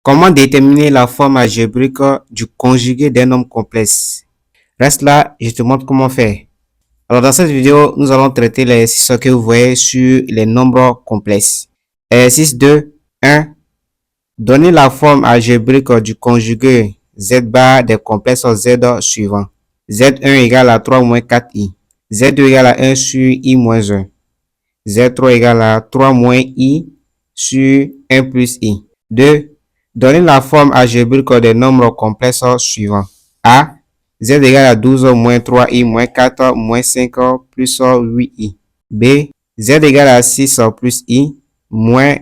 Comment déterminer la forme algébrique du conjugué d'un nombre complexe? Reste là, je te montre comment faire. Alors dans cette vidéo, nous allons traiter l'exercice que vous voyez sur les nombres complexes. Exercice 2, 1. Donner la forme algébrique du conjugué z bar des complexes z suivants. Z1 égale à 3 moins 4i. Z2 égale à 1 sur i moins 1. Z3 égale à 3 moins i sur 1 plus i. 2. Donner la forme algébrique des nombres complexes suivants. A. Z égale à 12 moins 3i moins 4 moins 5 plus 8i. B. Z égale à 6 plus i moins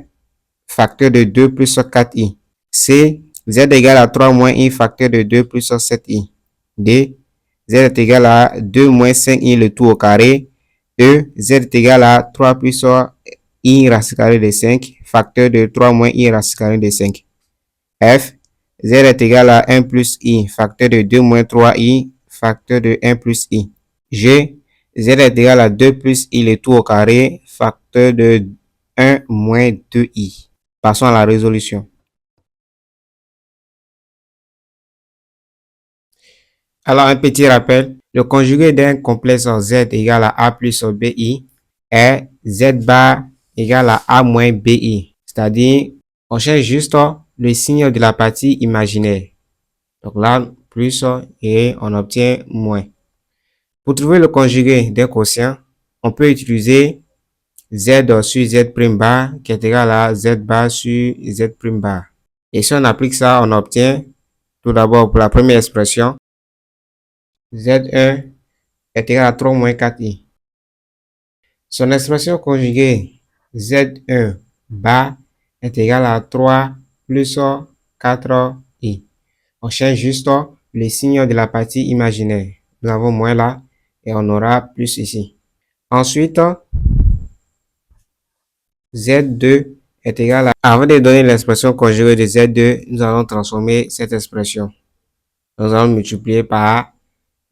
facteur de 2 plus 4i. C. Z égale à 3 moins i facteur de 2 plus 7i. D. Z est égal à 2 moins 5i le tout au carré. E. Z est égal à 3 plus i racine carrée de 5 facteur de 3 moins i racine carrée de 5. F. Z est égal à 1 plus i facteur de 2 moins 3i facteur de 1 plus i. G. Z est égal à 2 plus i le tout au carré facteur de 1 moins 2i. Passons à la résolution. Alors, un petit rappel. Le conjugué d'un complexe Z égale à A plus BI est Z bar égale à A moins BI. C'est-à-dire, on cherche juste le signe de la partie imaginaire. Donc là, plus et on obtient moins. Pour trouver le conjugué d'un quotient, on peut utiliser Z sur Z' bar qui est égal à Z bar sur Z' bar. Et si on applique ça, on obtient tout d'abord pour la première expression, Z1 est égal à 3 moins 4i. Son expression conjuguée Z1 bar est égal à 3 plus 4i. On change juste le signe de la partie imaginaire. Nous avons moins là et on aura plus ici. Ensuite, Z2 est égal à... Avant de donner l'expression conjuguée de Z2, nous allons transformer cette expression. Nous allons multiplier par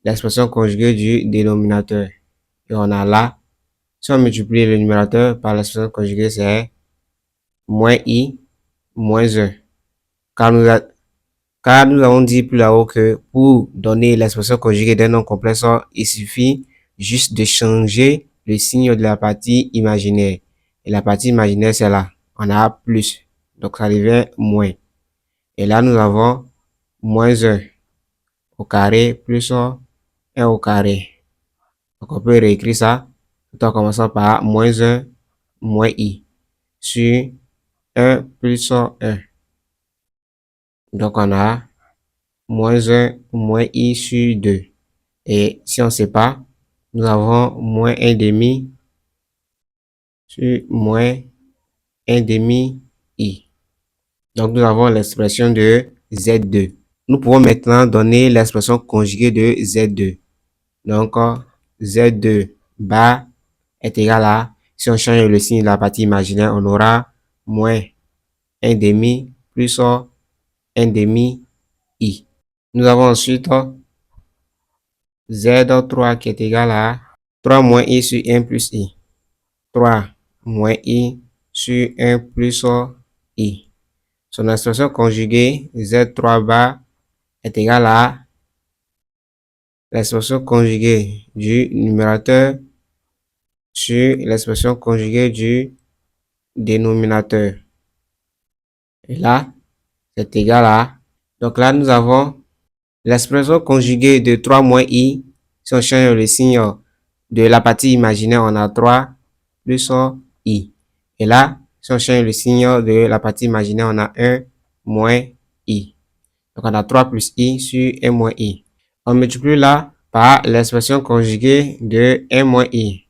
l'expression conjuguée du dénominateur. Et on a là, si on multiplie le numérateur par l'expression conjuguée, c'est moins i moins 1. Car nous avons dit plus là-haut que pour donner l'expression conjuguée d'un nombre complexe, il suffit juste de changer le signe de la partie imaginaire. Et la partie imaginaire, c'est là. On a plus. Donc, ça devient moins. Et là, nous avons moins 1 au carré plus 1 au carré. Donc, on peut réécrire ça tout en commençant par moins 1 moins i sur 1 plus 1. Donc, on a moins 1 moins i sur 2. Et si on sépare, nous avons moins 1 demi sur moins 1 demi i. Donc, nous avons l'expression de Z2. Nous pouvons maintenant donner l'expression conjuguée de Z2. Donc, Z2 bar est égal à, si on change le signe de la partie imaginaire, on aura moins 1 demi plus 1 demi i. Nous avons ensuite Z3 qui est égal à 3 moins i sur 1 plus i. 3 moins i sur 1 plus i. Son expression conjuguée Z3 bar est égal à l'expression conjuguée du numérateur sur l'expression conjuguée du dénominateur. Et là, c'est égal à... Donc là, nous avons l'expression conjuguée de 3 moins i. Si on change le signe de la partie imaginaire, on a 3 plus i. Et là, si on change le signe de la partie imaginaire, on a 1 moins i. Donc, on a 3 plus i sur 1 moins i. On multiplie là par l'expression conjuguée de 1 moins i.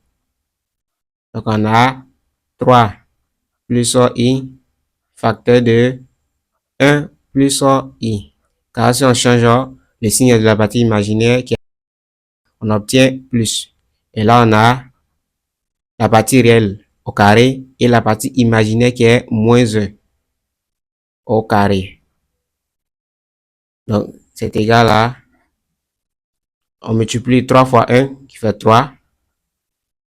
Donc, on a 3 plus i facteur de 1 plus i. Car si on change le signe de la partie imaginaire, on obtient plus. Et là, on a la partie réelle au carré et la partie imaginaire qui est moins 1 au carré. Donc, c'est égal à... On multiplie 3 fois 1 qui fait 3.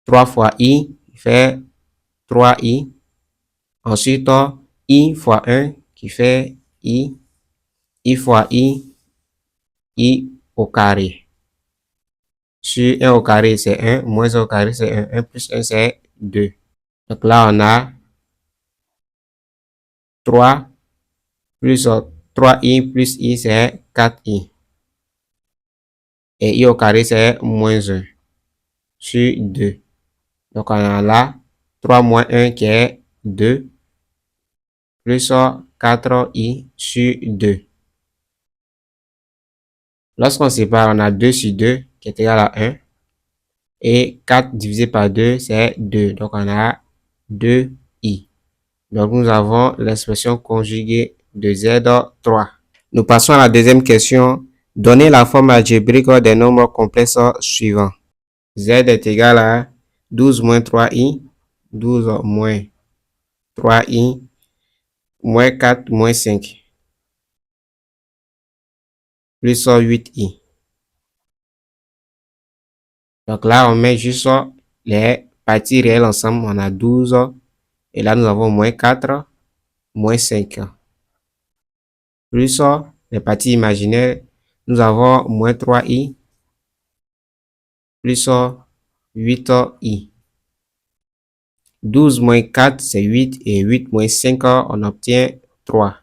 3 fois i qui fait 3i. Ensuite, i fois 1 qui fait i fois i au carré. Sur 1 au carré, c'est 1, moins 1 au carré, c'est 1, 1 plus 1, c'est 2. Donc là, on a 3 plus 3i plus i, c'est 4i. Et i au carré, c'est moins 1 sur 2. Donc, on a là 3 moins 1 qui est 2 plus 4i sur 2. Lorsqu'on sépare, on a 2 sur 2 qui est égal à 1. Et 4 divisé par 2, c'est 2. Donc, on a 2i. Donc, nous avons l'expression conjuguée de Z3. Nous passons à la deuxième question. Donnez la forme algébrique des nombres complexes suivants. Z est égal à 12 moins 3i, 12 moins 3i, moins 4 moins 5, plus 8i. Donc là, on met juste les parties réelles ensemble. On a 12. Et là, nous avons moins 4, moins 5. Plus les parties imaginaires, nous avons moins 3i, plus 8i. 12 moins 4, c'est 8. Et 8 moins 5, on obtient 3.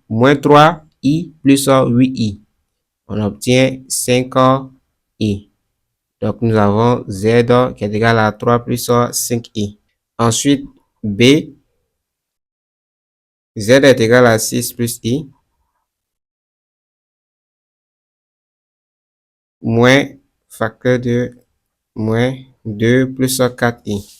Moins 3i plus 8i. On obtient 5i. Donc, nous avons Z qui est égal à 3 plus 5i. Ensuite, B. Z est égal à 6 plus i. Moins facteur de moins 2 plus 4i.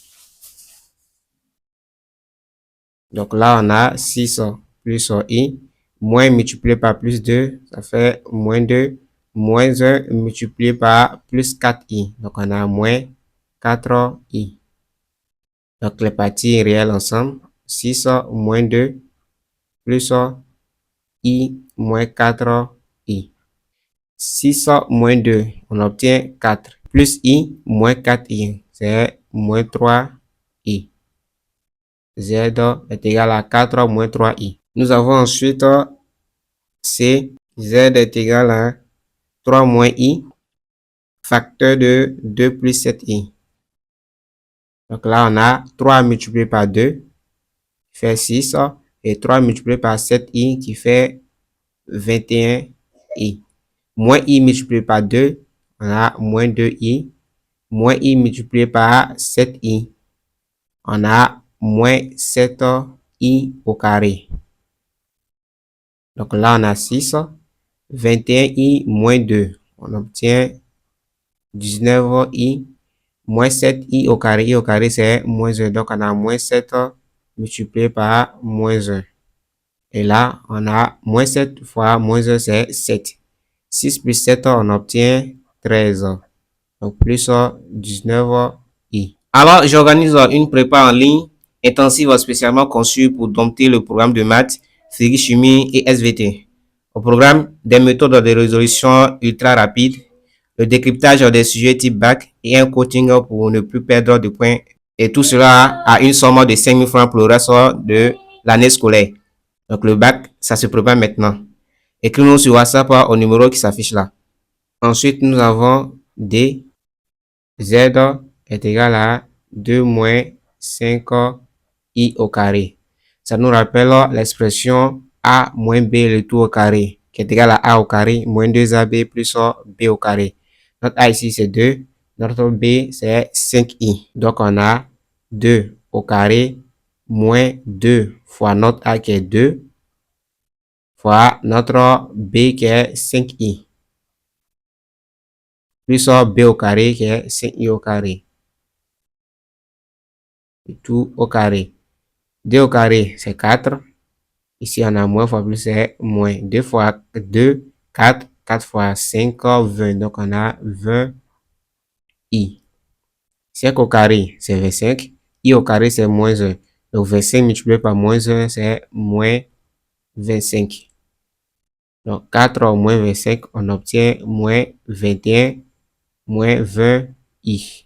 Donc là, on a 6 plus i. Moins multiplié par plus 2, ça fait moins 2. Moins 1 multiplié par plus 4i. Donc, on a moins 4i. Donc, les parties réelles ensemble. 6 moins 2 plus i moins 4i. 6 moins 2, on obtient 4. Plus i moins 4i, c'est moins 3i. Z est égal à 4 moins 3i. Nous avons ensuite C. Z est égal à 3 moins i, facteur de 2 plus 7i. Donc là, on a 3 multiplié par 2, qui fait 6, et 3 multiplié par 7i, qui fait 21i. Moins i multiplié par 2, on a moins 2i. Moins i multiplié par 7i, on a moins 7i au carré. Donc là, on a 6. 21i moins 2, on obtient 19i. Moins 7i au carré. I au carré, c'est moins 1. Donc, on a moins 7 multiplié par moins 1. Et là, on a moins 7 fois moins 1, c'est 7. 6 plus 7, on obtient 13. Donc, plus 19i. Alors, j'organise une prépa en ligne intensive spécialement conçue pour dompter le programme de maths, physique, chimie et SVT. Au programme, des méthodes de résolution ultra rapides, le décryptage des sujets type bac et un coaching pour ne plus perdre de points. Et tout cela à une somme de 5 000 francs pour le reste de l'année scolaire. Donc, le bac, ça se prépare maintenant. Écris-nous sur WhatsApp au numéro qui s'affiche là. Ensuite, nous avons D. Z est égal à 2 moins 5i au carré. Ça nous rappelle l'expression a moins b le tout au carré, qui est égal à a au carré moins 2ab plus b au carré. Notre a ici, c'est 2. Notre b, c'est 5i. Donc, on a 2 au carré moins 2 fois notre a qui est 2 fois notre b qui est 5i. Plus b au carré qui est 5i au carré. Tout au carré. 2 au carré, c'est 4. Ici, on a moins fois plus, c'est moins. 2 fois 2, 4. 4 fois 5, 20. Donc, on a 20i. 5 au carré, c'est 25. I au carré, c'est moins 1. Donc, 25 multiplié par moins 1, c'est moins 25. Donc, 4 moins 25, on obtient moins 21, moins 20i.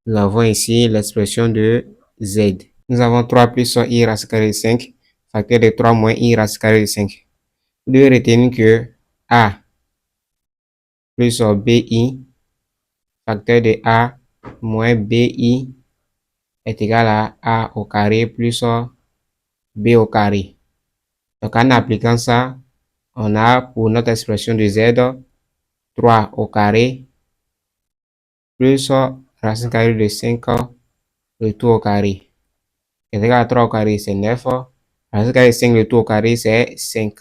Nous avons ici l'expression de Z. Nous avons 3 plus i racine carrée de 5, facteur de 3 moins I racine carrée de 5. Vous devez retenir que A plus BI, facteur de A moins BI est égal à A au carré plus B au carré. Donc en appliquant ça, on a pour notre expression de Z 3 au carré plus racine carrée de 5 le tout au carré. Est égal à 3 au carré, c'est 9. Racine carrée de 5 le tout au carré, c'est 5.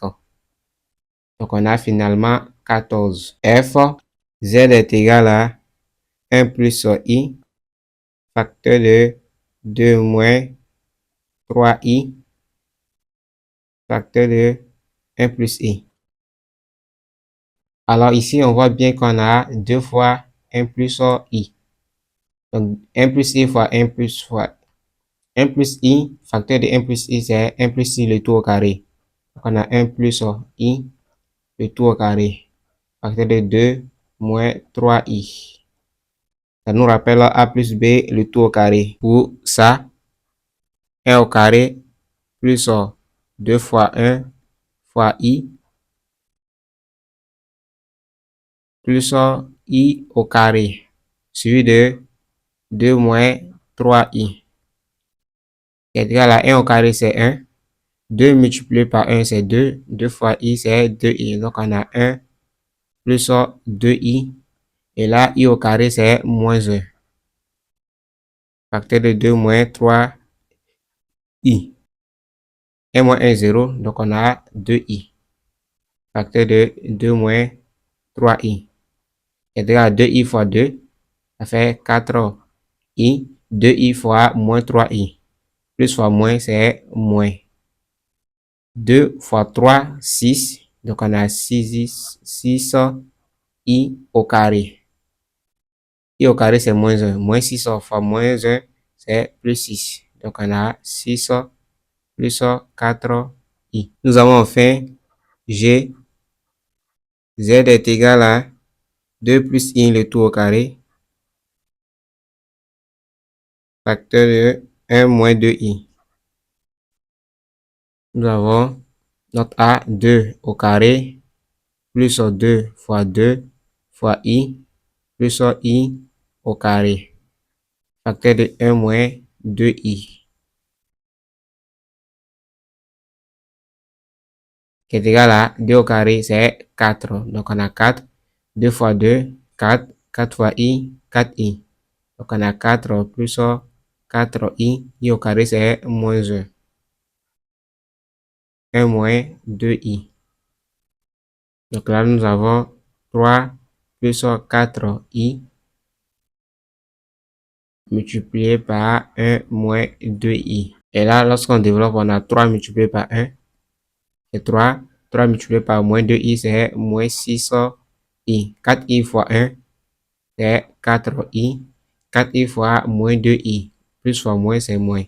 Donc on a finalement 14. F, Z est égal à 1 plus I, facteur de 2 moins 3I, facteur de 1 plus I. Alors ici, on voit bien qu'on a 2 fois 1 plus I. Donc 1 plus I fois 1 plus fois 1 plus I, facteur de 1 plus I, c'est 1 plus I le tout au carré. Donc on a 1 plus I le tout au carré. Facteur de 2 moins 3I. Ça nous rappelle A plus B le tout au carré. Pour ça, 1 au carré plus 2 fois 1 fois I plus I au carré, suivi de 2 moins 3I. Est égal à 1 au carré, c'est 1. 2 multiplié par 1, c'est 2. 2 fois I, c'est 2I. Donc, on a 1 plus 2I. Et là, I au carré, c'est moins 1. Facteur de 2 moins 3I. 1 moins 1, 0. Donc, on a 2I. Facteur de 2 moins 3I. Est égal à 2I fois 2. Ça fait 4I. 2I fois moins 3I. Plus fois moins, c'est moins. 2 fois 3, 6. Donc, on a 6 I au carré. I au carré, c'est moins 1. Moins 6 fois moins 1, c'est plus 6. Donc, on a 6 plus 4I. Nous avons enfin G. Z est égal à 2 plus I le tout au carré. Facteur de 1 moins 2I. Nous avons notre A, 2 au carré, plus 2 fois 2 fois I, plus I au carré. Facteur de 1 moins 2I. Qui est égal à 2 au carré, c'est 4. Donc on a 4. 2 fois 2, 4. 4 fois I, 4I. Donc on a 4 plus 4I. I au carré, c'est moins 1. 1 moins 2I. Donc là, nous avons 3 plus 4I multiplié par 1 moins 2I. Et là, lorsqu'on développe, on a 3 multiplié par 1. C'est 3. 3 multiplié par moins 2I, c'est moins 6I. 4I fois 1, c'est 4I. 4I fois moins 2I. Plus fois moins, c'est moins.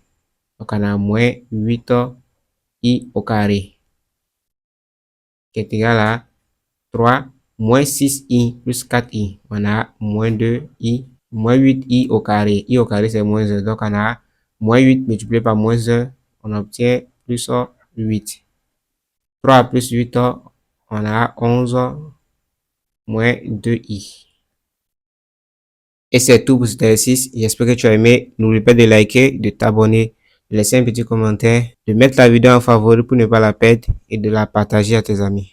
Donc, on a moins 8I au carré. Qui est égal à 3 moins 6I plus 4I. On a moins 2I. Moins 8I au carré. I au carré, c'est moins 1. Donc, on a moins 8 multiplié par moins 1. On obtient plus 8. 3 plus 8, on a 11 moins 2i. Et c'est tout pour cet exercice. J'espère que tu as aimé. N'oublie pas de liker, de t'abonner, de laisser un petit commentaire, de mettre la vidéo en favori pour ne pas la perdre et de la partager à tes amis.